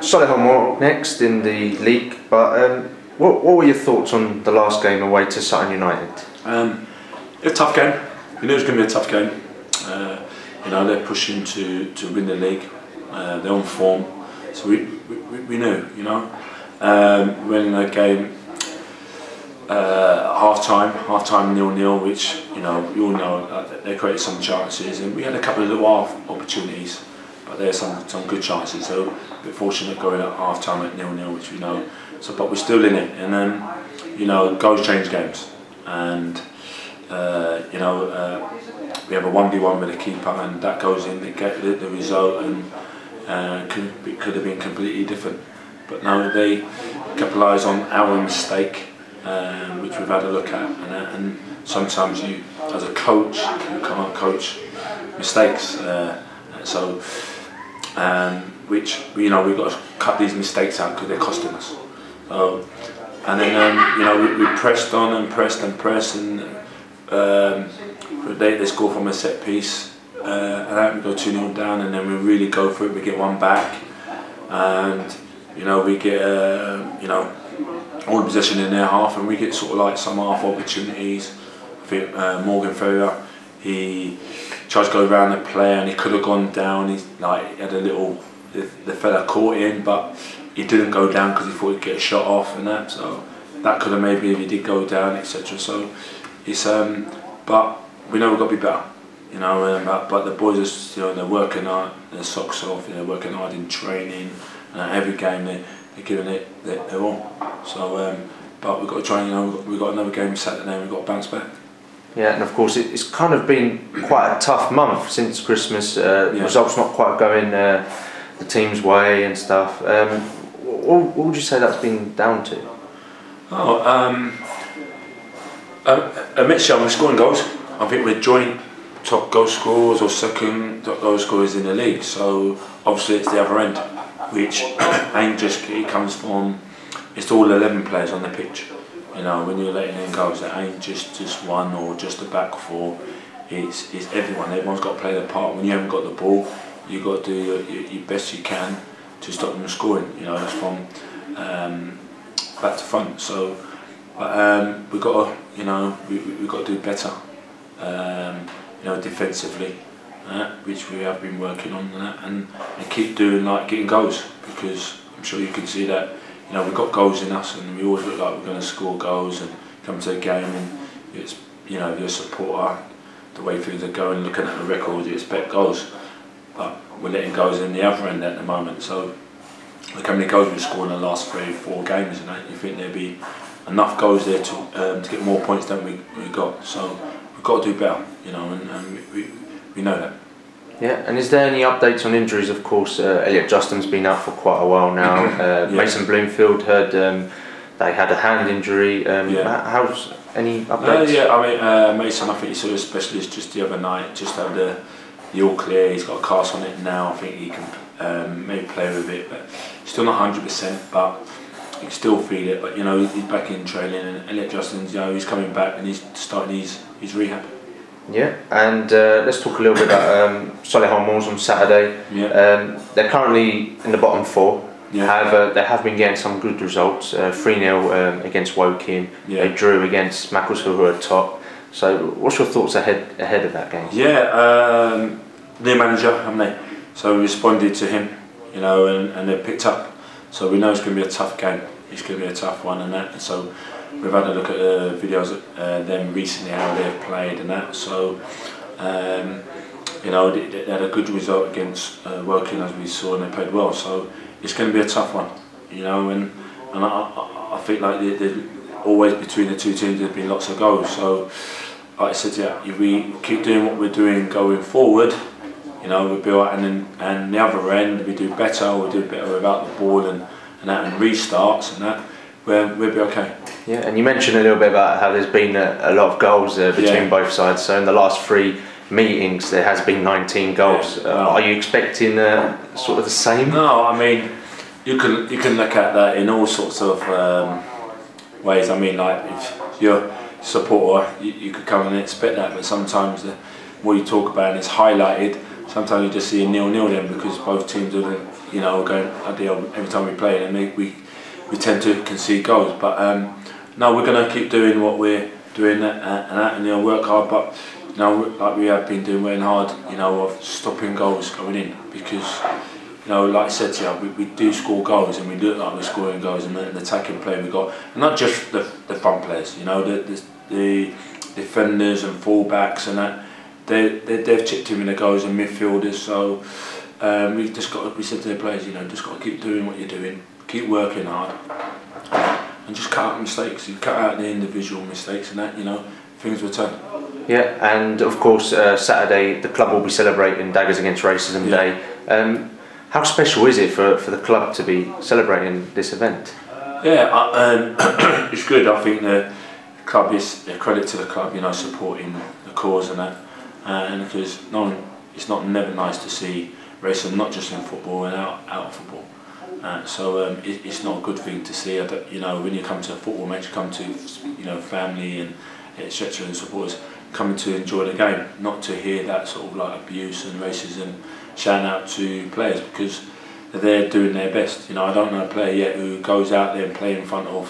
Solihull Moors next in the league, but what were your thoughts on the last game away to Sutton United? A tough game. We knew it was going to be a tough game. You know, they're pushing to win the league. They're on form, so we knew. You know, winning the game half time 0-0, which you know you all know they created some chances, and we had a couple of little half opportunities, but there's some good chances. So a bit fortunate going at half time at 0-0, which we know. So, but we're still in it, and then you know goals change games, and you know we have a 1v1 with the keeper, and that goes in to get the result, and could have been completely different. But no, they capitalise on our mistake, which we've had a look at, and sometimes you, as a coach, you can't coach mistakes. Which you know we've got to cut these mistakes out because they're costing us. And then you know we pressed on and pressed, and they score from a set piece, and then we go 2-0 down, and then we really go for it. We get one back, and you know we get you know all possession in their half, and we get sort of like some half opportunities. I think Morgan Ferrier, he tried to go around the player, and he could have gone down. He had a little, the fella caught in, but he didn't go down because he thought he'd get a shot off and that. So that could have maybe if he did go down, etc. So it's but we know we've got to be better, you know. But the boys are still, they're working hard, their socks off, they're working hard in training, and every game they're giving it their all. So but we've got to try, you know, we've got another game Saturday, and we've got to bounce back. Yeah, and of course it's kind of been quite a tough month since Christmas. Results not quite going the team's way and stuff. What would you say that's been down to? A mixture. We're scoring goals. I think we're joint top goal scorers or second top goal scorers in the league. So obviously it's the other end, which ain't just, it comes from, it's all 11 players on the pitch. You know, when you're letting in goals, it ain't just one or just a back four. It's everyone. Everyone's got to play their part. When you haven't got the ball, you've got to do your best you can to stop them scoring. You know, it's from back to front. So, but we've got to, you know, we've got to do better. You know, defensively, which we have been working on, and keep doing, like, getting goals, because I'm sure you can see that. You know, we've got goals in us, and we always look like we're going to score goals and come to a game, and it's, you know, if you're a supporter, the way things are going, looking at the record, you expect goals, but we're letting goals in the other end at the moment. So look how many goals we've scored in the last 3-4 games, and you think there'd be enough goals there to get more points than we got. So we've got to do better, you know, and we know that. Yeah, and is there any updates on injuries? Of course, Elliot Justin's been out for quite a while now. Yeah. Mason Bloomfield heard they had a hand injury. How's any updates? Yeah, I mean, Mason, I think he saw a specialist just the other night, just had the all clear. He's got a cast on it now. I think he can maybe play with it, but still not 100%, but he can still feel it. But you know, he's back in training, and Elliot Justin's, you know, he's coming back and he's starting his rehab. Yeah, and let's talk a little bit about Solihull Moors on Saturday. Yeah. They're currently in the bottom four. Yeah. However, they have been getting some good results. 3-0 against Woking. Yeah. They drew against Macclesfield, who are top. So, what's your thoughts ahead of that game? Yeah, new manager, haven't they? So we responded to him, you know, and they picked up. So we know it's going to be a tough game. It's going to be a tough one, and that. So we've had a look at videos of them recently, how they've played and that. So, you know, they had a good result against Woking, as we saw, and they played well. So it's going to be a tough one, you know. And I think like there's always between the two teams there's been lots of goals. So, like I said, yeah, if we keep doing what we're doing going forward, you know, we'll be alright. And the other end, we do better. We'll do better without the ball and that, and restarts and that. We'll be okay. Yeah, and you mentioned a little bit about how there's been a lot of goals between both sides. So in the last 3 meetings, there has been 19 goals. Yeah. Wow. Are you expecting sort of the same? No, I mean, you can look at that in all sorts of ways. I mean, like if you're a supporter, you could come and expect that, but sometimes the more you talk about it, it's highlighted. sometimes you just see a 0-0 then, because both teams are, you know, going every time we play, and we tend to concede goals. But no, we're going to keep doing what we're doing and you know, work hard. But you know, like we have been doing, working hard, you know, of stopping goals going in, because you know, like I said to you, we do score goals, and we look like we're scoring goals, and the attacking play we got, and not just the front players, you know, the defenders and fullbacks and that, they've chipped in with the goals, and midfielders. So we've just got, we said to the players, you know, just got to keep doing what you're doing, keep working hard, and just cut out mistakes. You cut out the individual mistakes, and that, you know, things will turn. Yeah, and of course Saturday the club will be celebrating Daggers Against Racism Day. How special is it for the club to be celebrating this event? Yeah, it's good. I think the club is a credit to the club, you know, supporting the cause and that, and because it's never nice to see racism, not just in football and out of football. So it's not a good thing to see. You know, when you come to a football match, you come to, you know, family and etc. and supporters coming to enjoy the game, not to hear that sort of like abuse and racism shouting out to players, because they're doing their best. You know, I don't know a player yet who goes out there and play in front of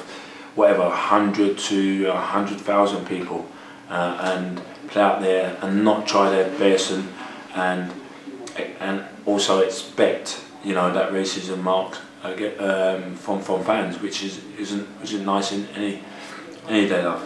whatever 100 to 100,000 people and play out there and not try their best and also expect, you know, that racism mark from fans, which isn't nice in any day life.